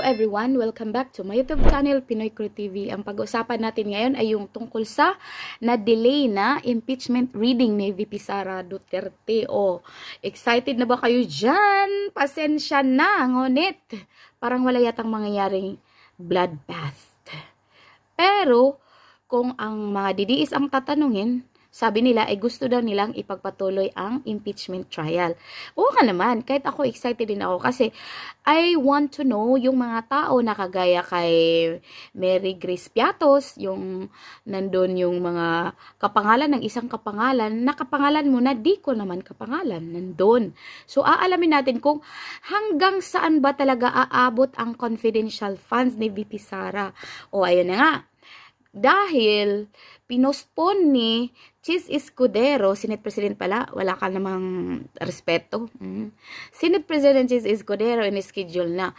everyone! Welcome back to my YouTube channel, Pinoy Crew TV. Ang pag-uusapan natin ngayon ay yung tungkol sa na-delay na impeachment reading ni VP Sara Duterte. Excited na ba kayo dyan? Pasensya na, ngunit parang wala yatang mangyayaring bloodbath. Pero, kung ang mga DDS ang tatanungin, sabi nila ay gusto daw nilang ipagpatuloy ang impeachment trial. Oo ka naman, kahit ako excited din ako kasi I want to know yung mga tao na kagaya kay Mary Grace Piatos, yung nandun yung mga kapangalan ng isang kapangalan, na kapangalan mo na di ko naman kapangalan, nandun. So aalamin natin kung hanggang saan ba talaga aabot ang confidential funds ni VP Sara. Ayun na nga. Dahil pinospone ni Chis Escudero, Senate President pala, wala ka namang respeto. Senate President Chis Escudero in-schedule na.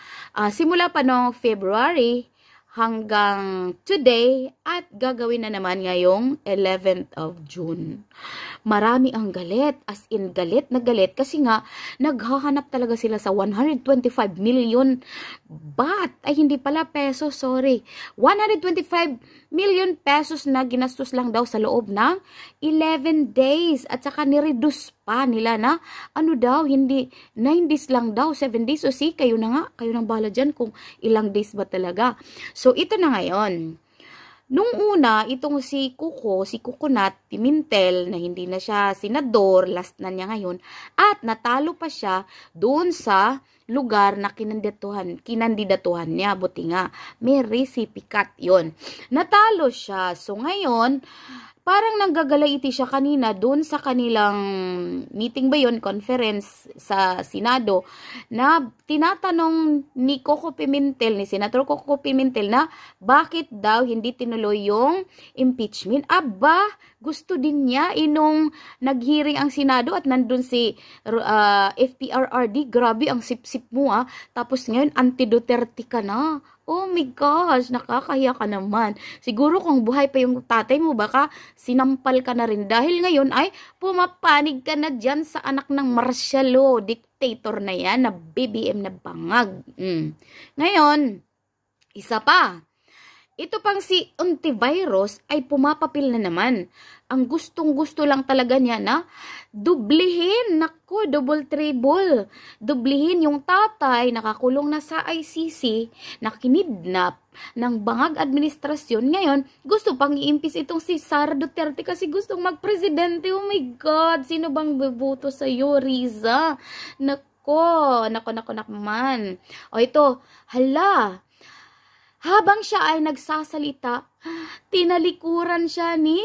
Simula pa noong February hanggang today at gagawin na naman ngayong 11th of June. Marami ang galit, as in galit na galit kasi nga naghahanap talaga sila sa 125 million baht. Ay hindi pala peso, sorry. 125 million pesos na ginastos lang daw sa loob ng 11 days at saka nireduce pa nila na ano daw, hindi 9 days lang daw, 7 days. O si, kayo na nga, kayo nang bahala dyan kung ilang days ba talaga. So ito na ngayon. Nung una, itong si Coconut Pimentel, na hindi na siya senador, last na niya ngayon, at natalo pa siya doon sa lugar na kinandidatuhan niya. Buti nga, may recipicat yon. Natalo siya. So ngayon, parang nanggagalaiti siya kanina doon sa kanilang meeting ba yun, conference sa Senado, na tinatanong ni Coco Pimentel, ni Senator Coco Pimentel na bakit daw hindi tinuloy yung impeachment. Aba, gusto din niya inong naghearing ang Senado at nandun si FPRRD. Grabe ang sip-sip mo Tapos ngayon anti-Duterte ka na. Oh my gosh, nakakahiya ka naman. Siguro kung buhay pa yung tatay mo, baka sinampal ka na rin. Dahil ngayon ay pumapanig ka na dyan sa anak ng Marcialo. Dictator na yan, na BBM na bangag. Ngayon, isa pa. Ito pang si Antivirus ay pumapapil na naman. Ang gustong-gusto lang talaga niya na dublihin. Naku, double-triple. Dublihin yung tatay, nakakulong na sa ICC, nakinidnap ng bangag administrasyon. Ngayon, gusto pang i-impeach itong si Sara Duterte kasi gustong magpresidente. Oh my God, sino bang beboto sa'yo, Riza? Nako man. Ito, hala. Habang siya ay nagsasalita, tinalikuran siya ni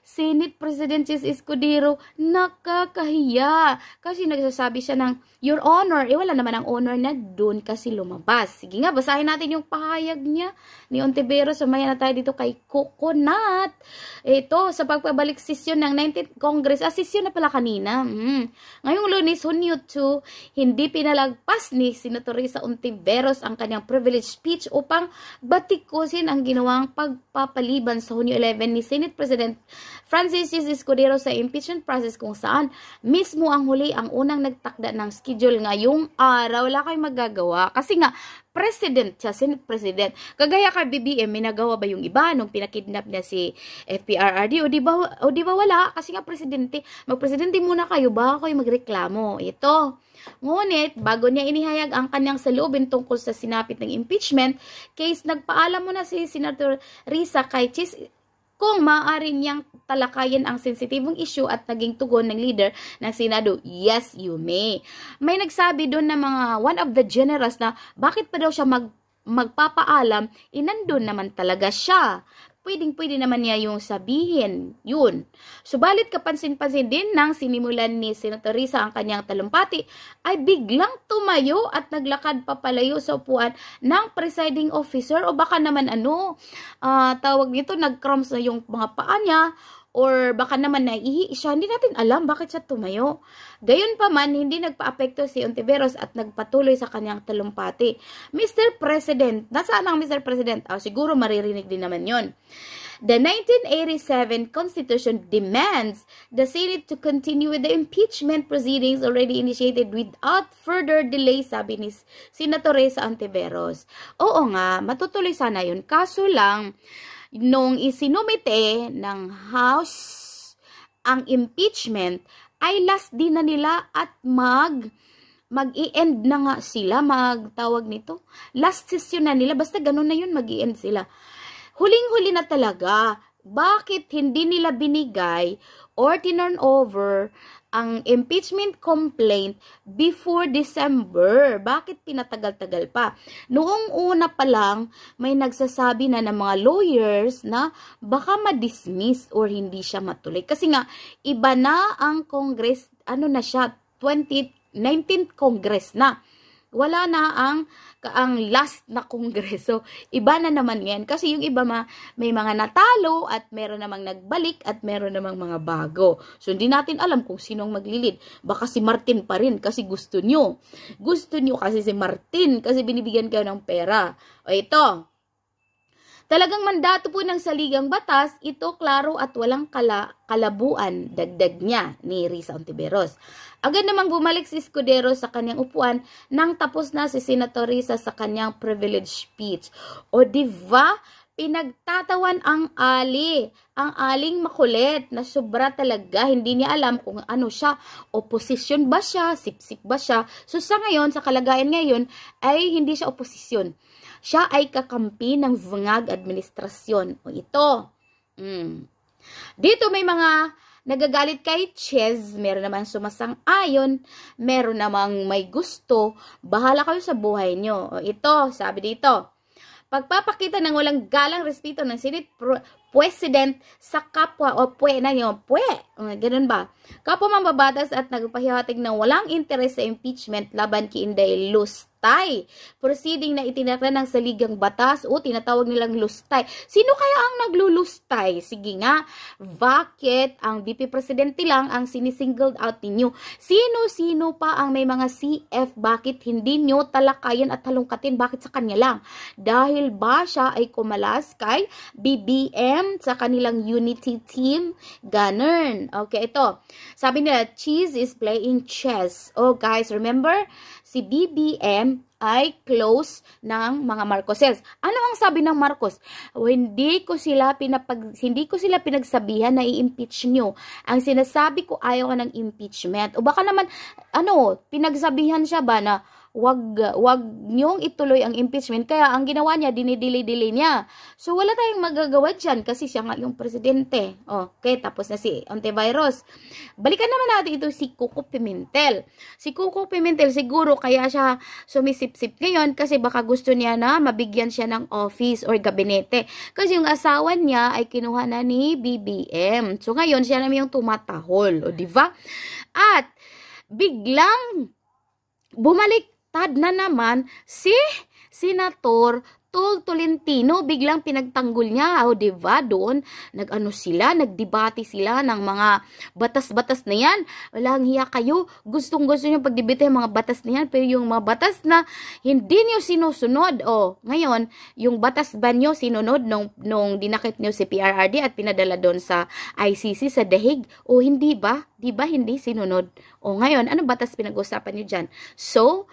Senate President Chis Escudero. Nakakahiya. Kasi nagsasabi siya ng, Your Honor, wala naman ang honor na doon kasi lumabas. Sige nga, basahin natin yung pahayag niya ni Ontiveros. Sumaya na tayo dito kay Coconut. Ito, sa pagpabalik sesyon ng 19th Congress. Sesyon na pala kanina. Ngayong Lunes, Hunyo 2, hindi pinalagpas ni Senator Risa Ontiveros ang kanyang privilege speech upang batikusin ang ginawang pagpapaliban sa Hunyo 11 ni Senate President Francis Chis Escudero sa impeachment process kung saan mismo ang huli ang unang nagtakda ng schedule ngayong araw. Wala kayong magagawa kasi nga President siya, Senate President. Kagaya kay BBM, may nagawa ba yung iba nung pinakidnap niya si FPRRD? O di ba wala? Kasi nga presidente. Magpresidente muna kayo ba kayo magreklamo? Ito. Ngunit, bago niya inihayag ang kanyang saloobin tungkol sa sinapit ng impeachment case, nagpaalam muna si Senator Risa kay Chis kung maaari niyang talakayin ang sensitibong issue at naging tugon ng leader ng Senado. Yes, you may. May nagsabi doon na mga one of the generals na bakit pa daw siya magpapaalam, nandun naman talaga siya. Pwedeng-pwede naman niya yung sabihin. Yun. Subalit kapansin-pansin din nang sinimulan ni Senator Risa ang kanyang talumpati, ay biglang tumayo at naglakad papalayo sa upuan ng presiding officer o baka naman tawag nito, nag-cramps na yung mga paa niya or baka naman naiihi siya. Hindi natin alam bakit siya tumayo. Gayon pa man, hindi nagpa-apekto si Ontiveros at nagpatuloy sa kanyang talumpati. Mr. President, nasaan ang Mr. President? Siguro maririnig din naman yon. The 1987 Constitution demands the Senate to continue with the impeachment proceedings already initiated without further delay, sabi ni Senator Risa Ontiveros. Oo nga, matutuloy sana yun. Kaso lang, nung isinumite ng House ang impeachment, ay last din na nila at mag-i-end na nga sila, magtawag nito. Last session na nila, basta ganun na yun, mag-i-end sila. Huling-huli na talaga. Bakit hindi nila binigay or tinurn over ang impeachment complaint before December? Bakit pinatagal-tagal pa? Noong una pa lang, may nagsasabi na ng mga lawyers na baka ma-dismiss or hindi siya matuloy. Kasi nga, iba na ang Congress, ano na siya, 19th Congress na. Wala na ang last na kongreso. Iba na naman yan. Kasi yung iba may mga natalo at meron namang nagbalik at meron namang mga bago. So, hindi natin alam kung sinong maglilid. Baka si Martin pa rin kasi gusto nyo. Gusto nyo kasi si Martin kasi binibigyan kayo ng pera. O ito, talagang mandato po ng saligang batas, ito klaro at walang kalabuan, dagdag niya ni Risa Ontiveros. Agad namang bumalik si Escudero sa kanyang upuan nang tapos na si Senator Risa sa kanyang privilege speech. O diba, pinagtatawan ang aling makulit na sobra talaga. Hindi niya alam kung ano siya, oposisyon ba siya, sipsip ba siya. So sa ngayon, sa kalagayan ngayon, ay hindi siya oposisyon. Siya ay kakampi ng vungag administrasyon. O ito. Dito may mga nagagalit kay Chez, meron naman sumasang-ayon, meron namang may gusto, bahala kayo sa buhay nyo. O ito, sabi dito, pagpapakita ng walang galang respeto ng Senate President sa kapwa o ganun ba? Kapwa mambabatas at nagpahiwatig ng walang interes sa impeachment laban kay Inday Lustay. Proceeding na itinakda ng saligang batas o tinatawag nilang lustay. Sino kaya ang naglulustay? Sige nga, bakit ang VP Presidente lang ang sinisingled out ninyo? Sino-sino pa ang may mga CF? Bakit hindi nyo talakayan at talungkatin? Bakit sa kanya lang? Dahil ba siya ay kumalas kay BBM sa kanilang unity team? Ganun. Okay, ito. Sabi nila, Cheese is playing chess. Oh guys, remember? Si BBM ay close ng mga Marcoses. Ano ang sabi ng Marcos? Hindi ko sila pinagsabihan na i-impeach nyo. Ang sinasabi ko, ayaw ko ng impeachment. O baka naman, pinagsabihan siya ba na wag niyong ituloy ang impeachment. Kaya ang ginawa niya, dinidelay niya. So wala tayong magagawa dyan kasi siya nga yung presidente. Okay, tapos na si Ontiveros. Balikan naman natin ito si Coco Pimentel. Si Coco Pimentel siguro kaya siya sumisip-sip ngayon kasi baka gusto niya na mabigyan siya ng office or gabinete. Kasi yung asawa niya ay kinuha na ni BBM. So ngayon siya naman yung tumatahol. O diba? At biglang bumaliktad na naman si Senator Tolentino, biglang pinagtanggol niya. O diba, doon nagdebate sila ng mga batas-batas na yan. Walang hiya kayo, gustong-gusto niyo pagdebate yung mga batas na yan, pero yung mga batas na hindi niyo sinusunod, ngayon, yung batas ba niyo sinunod nung dinakip niyo si PRRD at pinadala doon sa ICC sa The Hague? O hindi ba? Diba hindi sinunod? O ngayon, ano batas pinag-usapan niyo dyan? So,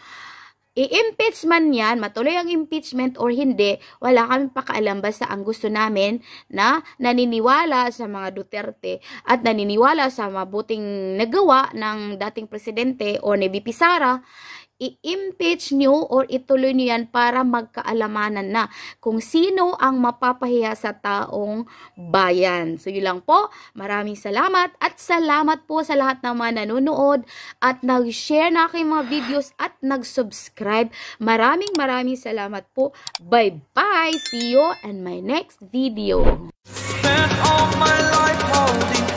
i-impeach man yan, matuloy ang impeachment or hindi, wala kami pakaalam basta ang gusto namin na naniniwala sa mga Duterte at naniniwala sa mabuting nagawa ng dating presidente o ni VP Sara, i-impeach nyo or ituloy nyo yan para magkaalamanan na kung sino ang mapapahiya sa taong bayan. So yun lang po. Maraming salamat at salamat po sa lahat ng mga nanonood at nag-share na aking mga videos at nag-subscribe. Maraming salamat po. Bye-bye! See you in my next video. Spent all my life holding